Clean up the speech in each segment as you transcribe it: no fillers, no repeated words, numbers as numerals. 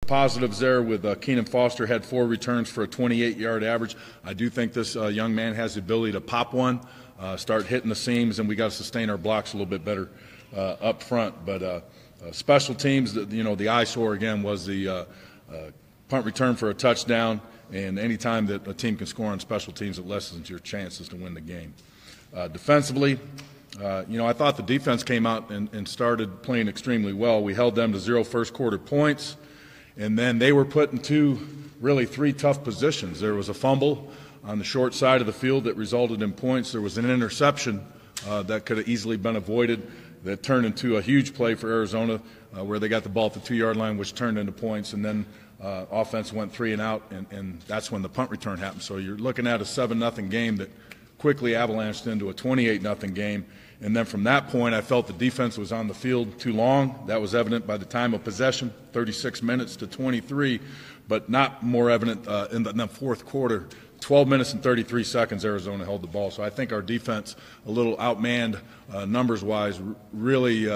Positives there with Keenan Foster had 4 returns for a 28-yard average. I do think this young man has the ability to pop one, start hitting the seams, and we got to sustain our blocks a little bit better up front. But special teams, the eyesore again was the punt return for a touchdown, and any time that a team can score on special teams, it lessens your chances to win the game. Defensively, I thought the defense came out and started playing extremely well. We held them to 0 first-quarter points. And then they were put in 3 tough positions. There was a fumble on the short side of the field that resulted in points. There was an interception that could have easily been avoided that turned into a huge play for Arizona where they got the ball at the 2-yard line, which turned into points. And then offense went 3 and out, and that's when the punt return happened. So you're looking at a 7-0 game that quickly avalanched into a 28-0 game. And then from that point, I felt the defense was on the field too long. That was evident by the time of possession, 36 minutes to 23, but not more evident in the fourth quarter. 12 minutes and 33 seconds, Arizona held the ball. So I think our defense, a little outmanned numbers-wise, really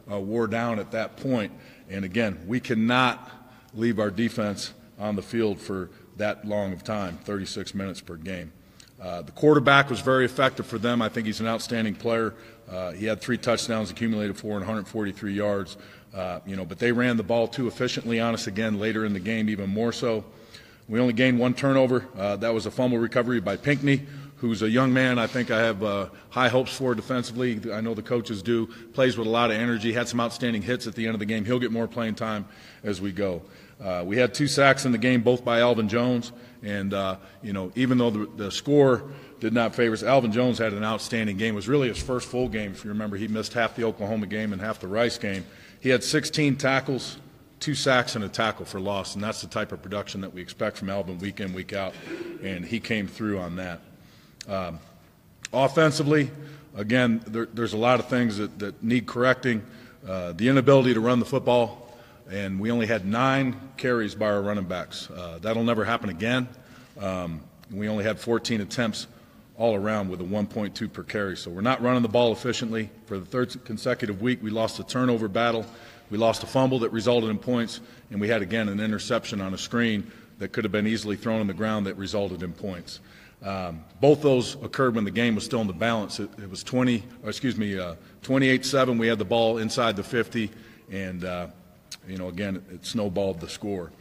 wore down at that point. And again, we cannot leave our defense on the field for that long of time, 36 minutes per game. The quarterback was very effective for them. I think he's an outstanding player. He had 3 touchdowns accumulated for 143 yards. But they ran the ball too efficiently on us again later in the game, even more so. We only gained 1 turnover. That was a fumble recovery by Pinckney, who's a young man I think I have high hopes for defensively. I know the coaches do. Plays with a lot of energy, had some outstanding hits at the end of the game. He'll get more playing time as we go. We had 2 sacks in the game, both by Alvin Jones. And, even though the score did not favor us, Alvin Jones had an outstanding game. It was really his first full game. If you remember, he missed half the Oklahoma game and half the Rice game. He had 16 tackles, 2 sacks, and a tackle for loss. And that's the type of production that we expect from Alvin week in, week out. And he came through on that. Offensively, again, there's a lot of things that need correcting. The inability to run the football. And we only had 9 carries by our running backs. That'll never happen again. We only had 14 attempts all around with a 1.2 per carry. So we're not running the ball efficiently. For the 3rd consecutive week, we lost a turnover battle. We lost a fumble that resulted in points. And we had, again, an interception on a screen that could have been easily thrown on the ground that resulted in points. Both those occurred when the game was still in the balance. It was 28-7. We had the ball inside the 50. And again, it snowballed the score.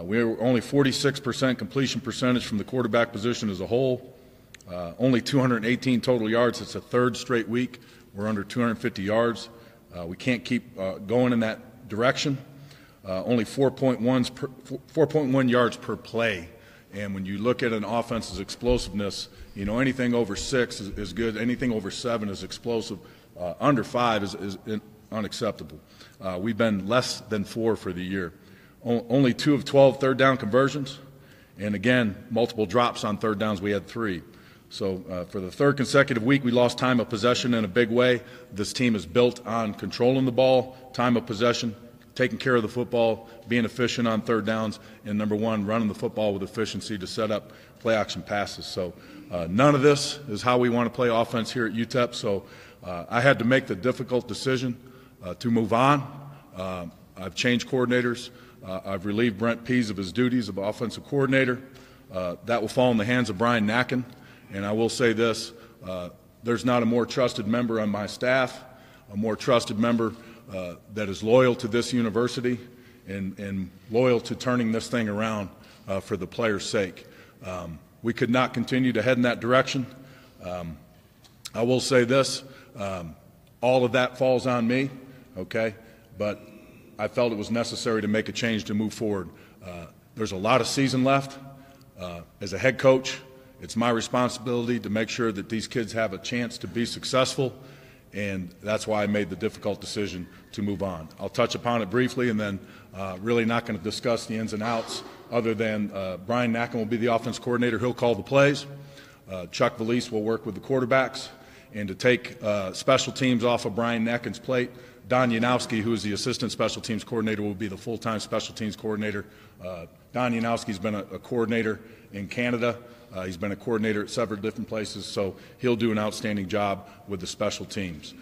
We were only 46% completion percentage from the quarterback position as a whole. Only 218 total yards. It's a 3rd straight week. We're under 250 yards. We can't keep going in that direction. Only 4.1 yards per play. And when you look at an offense's explosiveness, anything over 6 is good. Anything over 7 is explosive. Under 5 is unacceptable. We've been less than 4 for the year. Only 2 of 12 third down conversions. And again, multiple drops on third downs. We had 3. So for the 3rd consecutive week, we lost time of possession in a big way. This team is built on controlling the ball, time of possession, taking care of the football, being efficient on third downs, and number 1, running the football with efficiency to set up play action passes. So none of this is how we want to play offense here at UTEP. So I had to make the difficult decision to move on. I've changed coordinators. I've relieved Brent Pease of his duties of offensive coordinator. That will fall in the hands of Brian Natkin. And I will say this, there's not a more trusted member on my staff, a more trusted member that is loyal to this university and loyal to turning this thing around for the players' sake. We could not continue to head in that direction. I will say this, all of that falls on me, okay? But I felt it was necessary to make a change to move forward. There's a lot of season left. As a head coach, it's my responsibility to make sure that these kids have a chance to be successful, and that's why I made the difficult decision to move on. I'll touch upon it briefly and then really not going to discuss the ins and outs other than Brian Natkin will be the offense coordinator. He'll call the plays. Chuck Valise will work with the quarterbacks. And to take special teams off of Brian Natkin's plate, Don Yanowski, who is the assistant special teams coordinator, will be the full-time special teams coordinator. Don Yanowski's been a coordinator in Canada. He's been a coordinator at several different places, so he'll do an outstanding job with the special teams.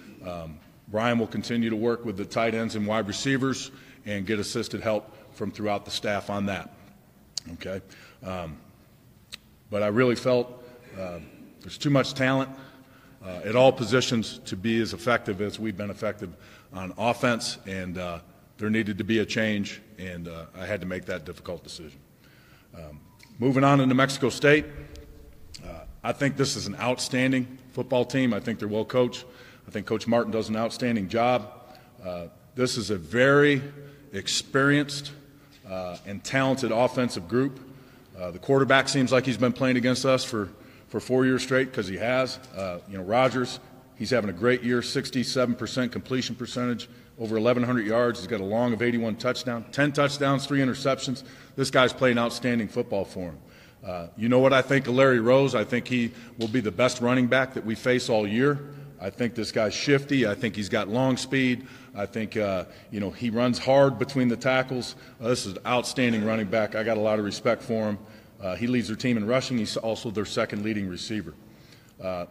Brian will continue to work with the tight ends and wide receivers and get assisted help from throughout the staff on that. Okay, but I really felt there's too much talent at all positions to be as effective as we've been effective on offense, and there needed to be a change, and I had to make that difficult decision. Moving on to New Mexico State, I think this is an outstanding football team. I think they're well coached. I think Coach Martin does an outstanding job. This is a very experienced and talented offensive group. The quarterback seems like he's been playing against us for 4 years straight, because he has. Rogers, he's having a great year, 67% completion percentage, over 1,100 yards. He's got a long of 81 touchdowns, 10 touchdowns, 3 interceptions. This guy's playing outstanding football for him. You know what I think of Larry Rose? I think he will be the best running back that we face all year. I think this guy's shifty. I think he's got long speed. I think, he runs hard between the tackles. This is an outstanding running back. I got a lot of respect for him. He leads their team in rushing. He's also their second leading receiver.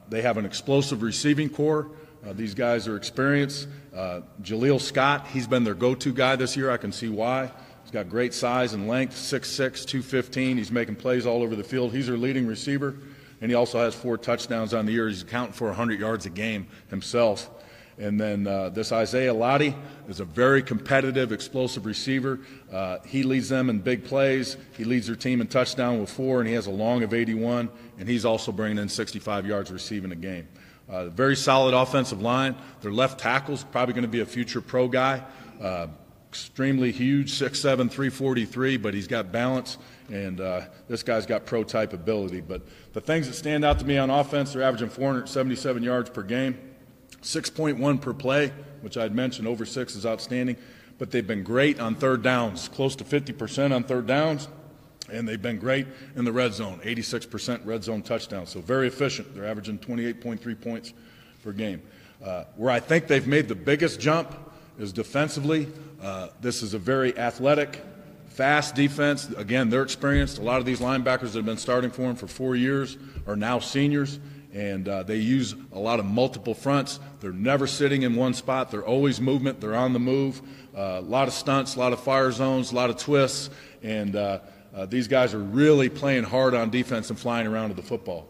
They have an explosive receiving core. These guys are experienced. Jaleel Scott, he's been their go-to guy this year. I can see why. He's got great size and length, 6'6", 215. He's making plays all over the field. He's their leading receiver, and he also has 4 touchdowns on the year. He's accounting for 100 yards a game himself. And then this Isaiah Lottie is a very competitive, explosive receiver. He leads them in big plays. He leads their team in touchdown with 4, and he has a long of 81, and he's also bringing in 65 yards receiving a game. Very solid offensive line. Their left tackle's probably going to be a future pro guy. Extremely huge, 6'7", 343, but he's got balance, and this guy's got pro-type ability. But the things that stand out to me on offense, they're averaging 477 yards per game. 6.1 per play, which I'd mentioned, over 6 is outstanding. But they've been great on third downs, close to 50% on third downs, and they've been great in the red zone, 86% red zone touchdowns. So very efficient. They're averaging 28.3 points per game. Where I think they've made the biggest jump is defensively. This is a very athletic, fast defense. Again, they're experienced. A lot of these linebackers that have been starting for them for 4 years are now seniors. And they use a lot of multiple fronts. They're never sitting in one spot. They're always movement. They're on the move. A lot of stunts, a lot of fire zones, a lot of twists. And these guys are really playing hard on defense and flying around to the football.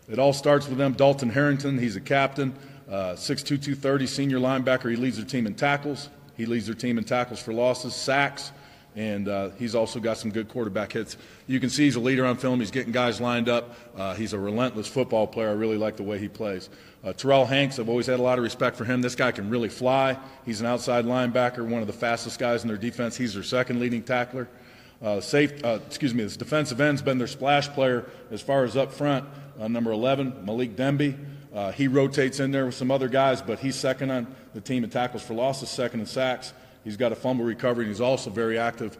It all starts with them. Dalton Harrington, he's a captain, 6'2", 230, senior linebacker. He leads their team in tackles. He leads their team in tackles for losses, sacks, and he's also got some good quarterback hits. You can see he's a leader on film. He's getting guys lined up. He's a relentless football player. I really like the way he plays. Terrell Hanks, I've always had a lot of respect for him. This guy can really fly. He's an outside linebacker, one of the fastest guys in their defense. He's their second leading tackler. This defensive end's been their splash player as far as up front. Number 11, Malik Demby. He rotates in there with some other guys, but he's second on the team in tackles for losses, second in sacks. He's got a fumble recovery, and he's also very active,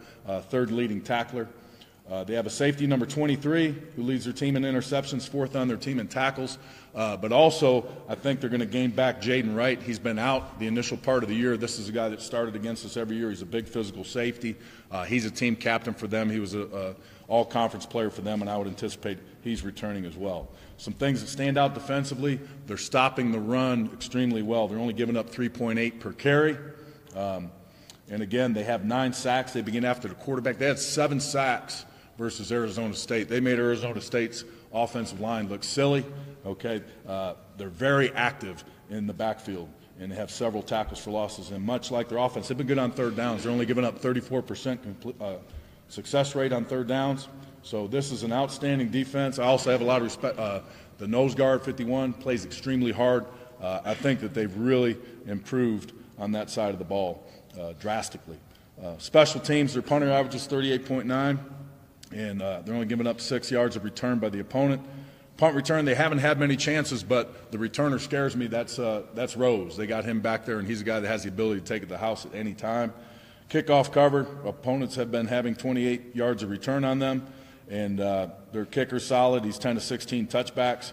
third leading tackler. They have a safety, number 23, who leads their team in interceptions, fourth on their team in tackles. But also, I think they're going to gain back Jaden Wright. He's been out the initial part of the year. This is a guy that started against us every year. He's a big physical safety. He's a team captain for them. He was an all-conference player for them, and I would anticipate he's returning as well. Some things that stand out defensively, they're stopping the run extremely well. They're only giving up 3.8 per carry. And again, they have 9 sacks. They begin after the quarterback. They had 7 sacks versus Arizona State. They made Arizona State's offensive line look silly. Okay, they're very active in the backfield, and they have several tackles for losses. And much like their offense, they've been good on third downs. They're only giving up 34% success rate on third downs. So this is an outstanding defense. I also have a lot of respect. The nose guard, 51, plays extremely hard. I think that they've really improved on that side of the ball drastically. Special teams, their punter average is 38.9, and they're only giving up 6 yards of return by the opponent. Punt return, they haven't had many chances, but the returner scares me. That's Rose. They got him back there, and he's a guy that has the ability to take it to the house at any time. Kickoff cover, opponents have been having 28 yards of return on them, and their kicker's solid. He's 10 to 16 touchbacks.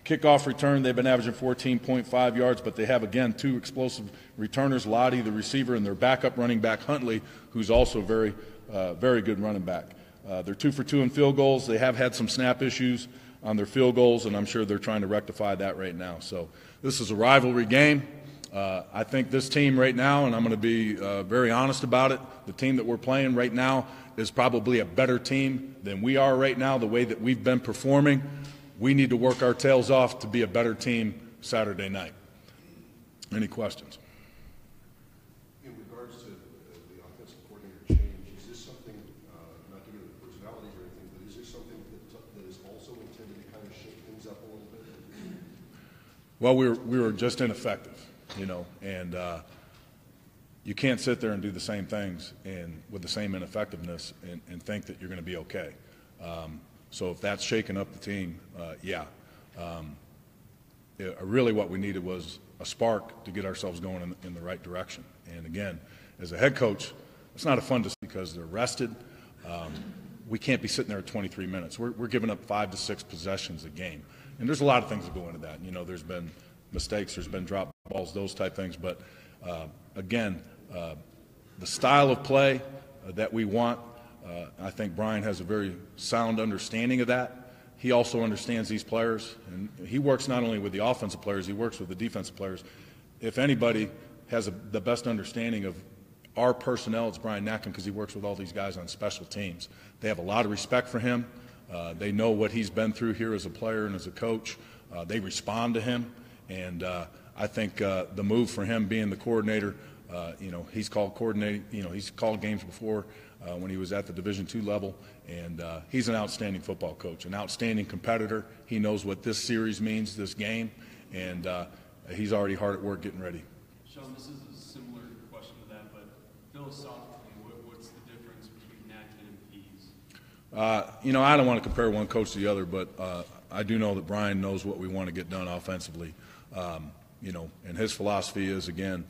Kickoff return, they've been averaging 14.5 yards, but they have, again, 2 explosive returners, Lottie, the receiver, and their backup running back, Huntley, who's also very good running back. They're 2 for 2 in field goals. They have had some snap issues on their field goals, and I'm sure they're trying to rectify that right now. So this is a rivalry game. I think this team right now, and I'm going to be very honest about it, the team that we're playing right now is probably a better team than we are right now, the way that we've been performing. We need to work our tails off to be a better team Saturday night. Any questions? In regards to the offensive coordinator change, is this something, not to get into personalities or anything, but is this something that is also intended to kind of shake things up a little bit? Well, we were just ineffective, and you can't sit there and do the same things with the same ineffectiveness and think that you're going to be okay. So if that's shaking up the team, yeah. Really what we needed was a spark to get ourselves going in the right direction. And again, as a head coach, it's not a fun decision because they're rested. We can't be sitting there at 23 minutes. We're giving up 5 to 6 possessions a game. And there's a lot of things that go into that. There's been mistakes, there's been drop balls, those type things. But again, the style of play that we want, I think Brian has a very sound understanding of that. He also understands these players, and he works not only with the offensive players, he works with the defensive players. If anybody has the best understanding of our personnel, it's Brian Natkin, because he works with all these guys on special teams. They have a lot of respect for him. They know what he's been through here as a player and as a coach. They respond to him, and I think the move for him being the coordinator, he's called he's called games before when he was at the Division II level, and he's an outstanding football coach, an outstanding competitor. He knows what this series means, this game, and he's already hard at work getting ready. Sean, this is a similar question to that, but philosophically, what's the difference between Natkin and Pease? I don't want to compare one coach to the other, but I do know that Brian knows what we want to get done offensively. And his philosophy is, again,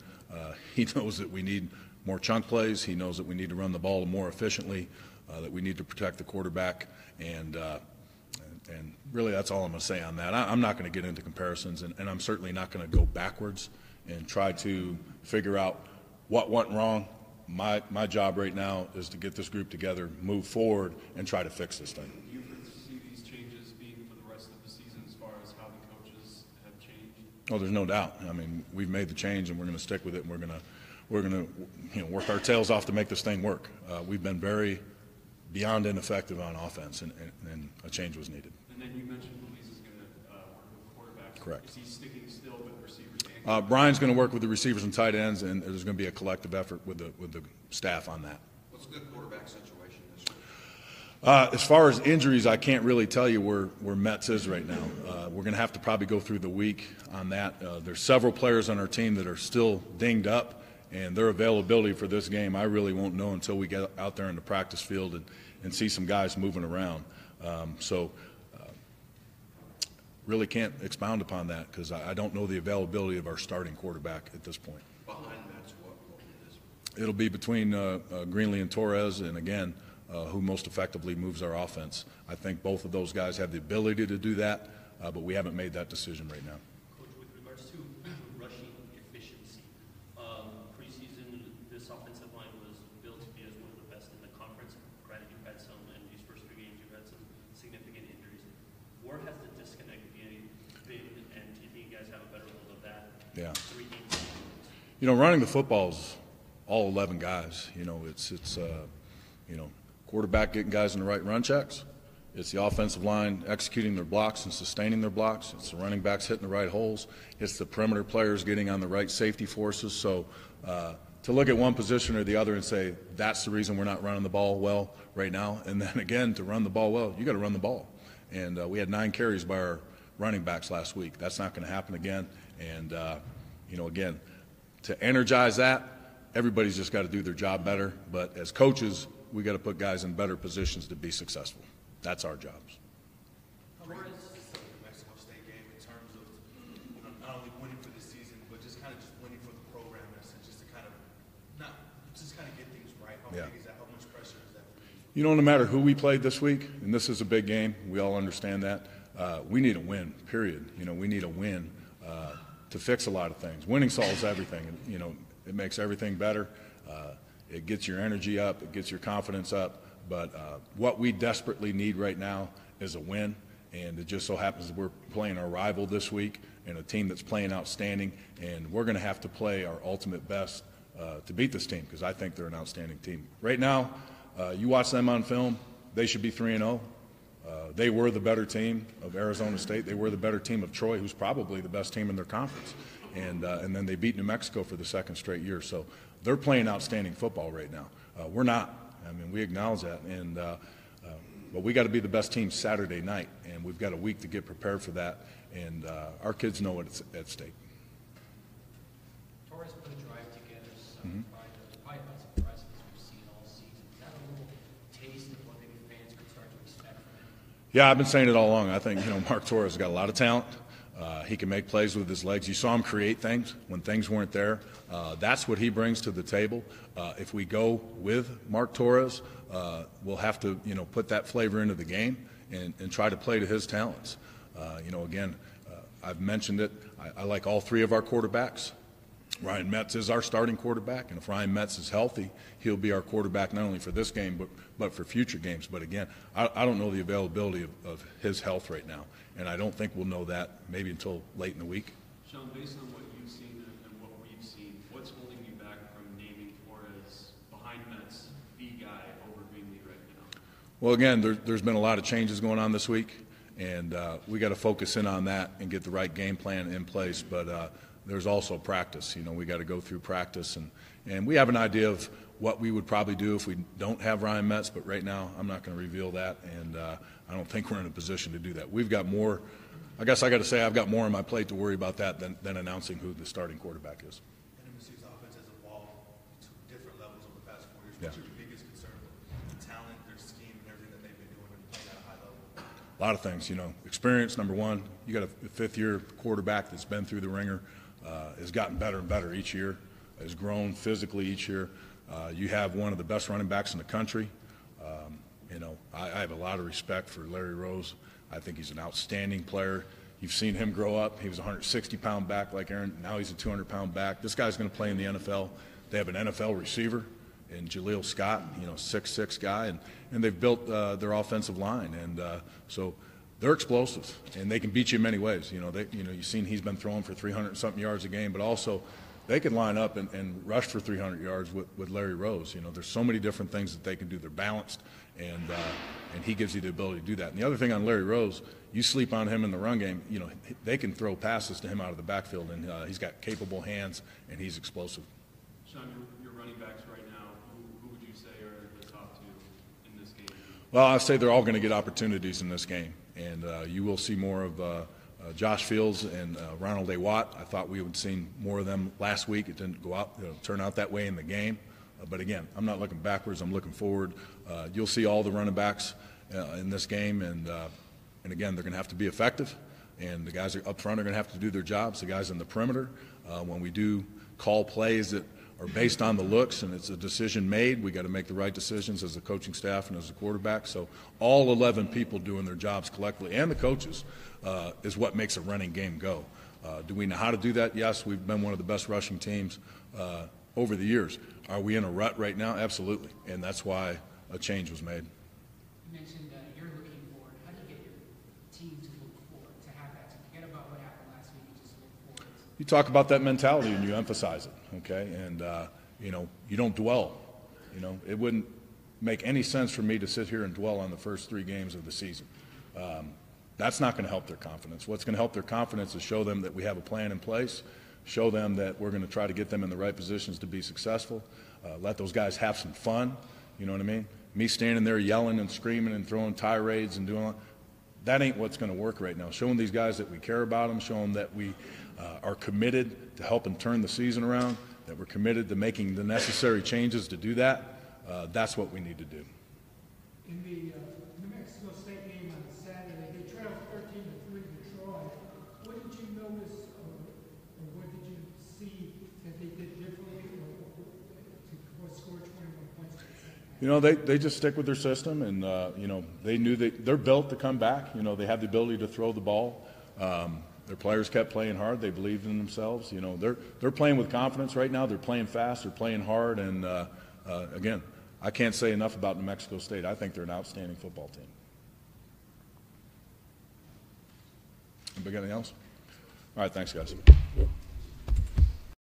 he knows that we need more chunk plays. He knows that we need to run the ball more efficiently, that we need to protect the quarterback, and really that's all I'm going to say on that. I'm not going to get into comparisons, and I'm certainly not going to go backwards and try to figure out what went wrong. My job right now is to get this group together, move forward, and try to fix this thing. Do you foresee these changes being for the rest of the season as far as how the coaches have changed? Oh, there's no doubt. I mean, we've made the change, and we're going to stick with it, and we're going to work our tails off to make this thing work. We've been very beyond ineffective on offense, and a change was needed. And then you mentioned Luis is going to work with quarterbacks. Correct. Is he sticking still with receivers? Brian's going to work with the receivers and tight ends, and there's going to be a collective effort with the staff on that. What's the quarterback situation this year? As far as injuries, I can't really tell you where Metz is right now. We're going to have to probably go through the week on that. There's several players on our team that are still dinged up, and their availability for this game I really won't know until we get out there in the practice field and see some guys moving around. Really can't expound upon that because I don't know the availability of our starting quarterback at this point. Behind Metz, what is it? It'll be between Greenlee and Torres, and again, who most effectively moves our offense. I think both of those guys have the ability to do that, but we haven't made that decision right now. Coach, with regards to rushing efficiency, preseason, this offensive line was built to be as one of the best in the conference. Granted, you've had some, in these first 3 games, you've had some significant injuries. Where has the disconnect been, and do you think you guys have a better hold of that? Yeah. 3 games. Running the football is all 11 guys. It's quarterback getting guys in the right run checks. It's the offensive line executing their blocks and sustaining their blocks. It's the running backs hitting the right holes. It's the perimeter players getting on the right safety forces. So to look at one position or the other and say that's the reason we're not running the ball well right now, and then again to run the ball well, you got to run the ball. And we had 9 carries by our running backs last week. That's not going to happen again. And again, to energize that, everybody's just got to do their job better. But as coaches, we got to put guys in better positions to be successful. That's our jobs. Where is the Mexico State game in terms of not only winning for the season, but just winning for the program, just to kind of get things right? How big is that? How much pressure is that for you? No matter who we played this week, and this is a big game, we all understand that. We need a win, period. We need a win to fix a lot of things. Winning solves everything. It makes everything better. It gets your energy up. It gets your confidence up. But what we desperately need right now is a win. And it just so happens that we're playing our rival this week and a team that's playing outstanding, and we're going to have to play our ultimate best to beat this team because I think they're an outstanding team. Right now, you watch them on film, they should be 3-0. They were the better team of Arizona State. They were the better team of Troy, who's probably the best team in their conference. And then they beat New Mexico for the second straight year. So they're playing outstanding football right now. We're not. I mean, we acknowledge that. And but we got to be the best team Saturday night, and we've got a week to get prepared for that. And our kids know what's at stake. Torres put a drive together, so probably not surprising as we've seen all season. Is that a little taste of what maybe fans could start to expect from him? Yeah, I've been saying it all along. I think, Mark Torres has got a lot of talent. He can make plays with his legs. You saw him create things when things weren't there. That's what he brings to the table. If we go with Mark Torres, we'll have to, put that flavor into the game and try to play to his talents. Again, I've mentioned it. I like all three of our quarterbacks. Ryan Metz is our starting quarterback, and if Ryan Metz is healthy, he'll be our quarterback not only for this game but for future games. But again, I don't know the availability of his health right now, and I don't think we'll know that maybe until late in the week. Sean, based on what you've seen and what we've seen, what's holding you back from naming Torres behind Metz the guy over Greenlee right now? Well, again, there's been a lot of changes going on this week, and we got to focus in on that and get the right game plan in place. But there's also practice. We got to go through practice, and we have an idea of what we would probably do if we don't have Ryan Metz, but right now I'm not going to reveal that, and I don't think we're in a position to do that. We've got more. I guess I got to say I've got more on my plate to worry about that than announcing who the starting quarterback is. NMC's offense has evolved to different levels over the past 4 years. What's your biggest concern? The talent, their scheme, and everything that they've been doing and playing at a high level? A lot of things, experience, number one. You got a fifth-year quarterback that's been through the ringer, has gotten better and better each year, has grown physically each year. You have one of the best running backs in the country. I have a lot of respect for Larry Rose. I think he's an outstanding player. You've seen him grow up. He was a 160-pound back like Aaron. Now he's a 200-pound back. This guy's going to play in the NFL. They have an NFL receiver in Jaleel Scott, 6'6" guy, and they've built their offensive line. And so they're explosive, and they can beat you in many ways. You've seen he's been throwing for 300-something yards a game, but also they can line up and rush for 300 yards with Larry Rose. There's so many different things that they can do. They're balanced, and he gives you the ability to do that. And the other thing on Larry Rose, you sleep on him in the run game, they can throw passes to him out of the backfield, and he's got capable hands, and he's explosive. Sean, your running backs right now, who would you say are the top two in this game? Well, I'd say they're all going to get opportunities in this game, and you will see more of Josh Fields and Ronald A. Watt. I thought we would see more of them last week. It didn't turn out that way in the game. But again, I'm not looking backwards. I'm looking forward. You'll see all the running backs in this game, and again, they're going to have to be effective. And the guys up front are going to have to do their jobs. The guys in the perimeter, when we do call plays that are based on the looks and it's a decision made, we got to make the right decisions as the coaching staff and as the quarterback. So all 11 people doing their jobs collectively, and the coaches, is what makes a running game go. Do we know how to do that? Yes, we've been one of the best rushing teams over the years. Are we in a rut right now? Absolutely, and that's why a change was made. You mentioned you're looking forward. How do you get your team to look forward, to have that, to forget about what happened last week and just look forward? You talk about that mentality and you emphasize it, okay? And, you don't dwell. It wouldn't make any sense for me to sit here and dwell on the first 3 games of the season. That's not going to help their confidence. What's going to help their confidence is show them that we have a plan in place, show them that we're going to try to get them in the right positions to be successful, let those guys have some fun, you know what I mean? Me standing there yelling and screaming and throwing tirades and doing that ain't what's going to work right now. Showing these guys that we care about them, showing that we are committed to helping turn the season around, that we're committed to making the necessary changes to do that, that's what we need to do. In the New Mexico State game on Saturday, they trailed 13-3 to Troy. What did you notice, or what did you see that they did differently to score 21 points? They just stick with their system, and they knew that they're built to come back. They have the ability to throw the ball. Their players kept playing hard. They believed in themselves. They're playing with confidence right now. They're playing fast. They're playing hard, and again, I can't say enough about New Mexico State. I think they're an outstanding football team. Anybody got anything else? All right, thanks, guys.